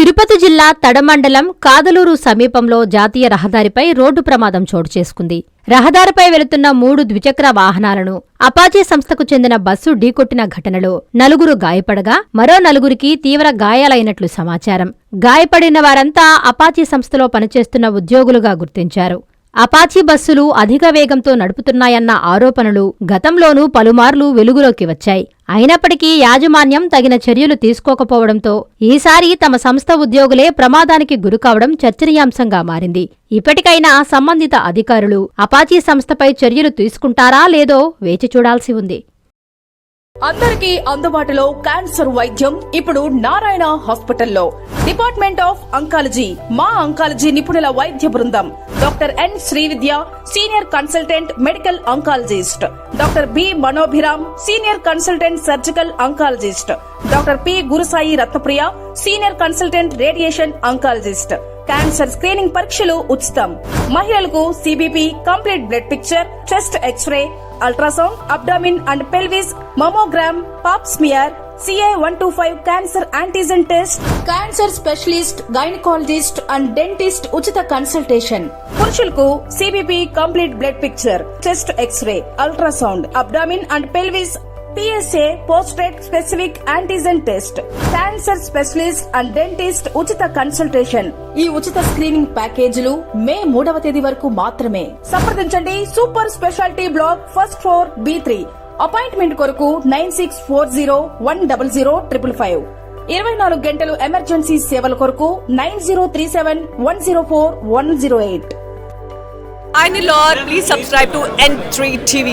తిరుపతి జిల్లా తడమండలం కాదలూరు సమీపంలో జాతీయ రహదారిపై రోడ్డు ప్రమాదం చోటు చేసుకుంది. రహదారిపై వెళుతున్న 3 ద్విచక్ర వాహనాలను అపాచీ సంస్థకు చెందిన బస్సు ఢీకొట్టిన ఘటనలో 4 గాయపడగా మరో 4కి తీవ్ర గాయాలైనట్లు సమాచారం. గాయపడిన వారంతా అపాచీ సంస్థలో పనిచేస్తున్న ఉద్యోగులుగా గుర్తించారు. అపాచీ బస్సులు అధిక వేగంతో నడుపుతున్నాయన్న ఆరోపణలు గతంలోనూ పలుమార్లు వెలుగులోకి వచ్చాయి. అయినప్పటికీ యాజమాన్యం తగిన చర్యలు తీసుకోకపోవడంతో ఈసారి తమ సంస్థ ఉద్యోగులే ప్రమాదానికి గురికావడం చర్చనీయాంశంగా మారింది. ఇప్పటికైనా సంబంధిత అధికారులు అపాచీ సంస్థపై చర్యలు తీసుకుంటారా లేదో వేచి చూడాల్సి ఉంది. అందరికీ అందుబాటులో క్యాన్సర్ వైద్యం ఇప్పుడు నారాయణ హాస్పిటల్లో. డిపార్ట్మెంట్ ఆఫ్ అంకాలజీ, మా అంకాలజీ నిపుణుల వైద్య బృందం. Doctor N Srividya, senior consultant medical oncologist. Doctor B Manobhiram, senior consultant surgical oncologist. Doctor P Gurusai Ratnapriya, senior consultant radiation oncologist. Cancer screening పరీక్షలు ఉచితం. మహిళలకు CBP, complete blood picture, chest X-ray, ultrasound, abdomen and pelvis, mammogram, pap smear, CA-125 cancer antigen test, cancer specialist, gynaecologist and dentist ఉచిత consultation. పురుషులకు CBP, complete blood picture, chest X-ray, ultrasound, abdomen and pelvis, PSA పోస్ట్రేట్ specific antigen test, cancer specialist and dentist ఉచిత consultation. ఈ ఉచిత screening ప్యాకేజీలు మే 3వ తేదీ వరకు మాత్రమే. సంప్రదించండి super speciality block, first floor, B3. Appointment కొరకు 9640100555. 24 గంటలు ఎమర్జెన్సీ సేవల కొరకు 9037104108. I'm Lord. Please subscribe to N3 TV.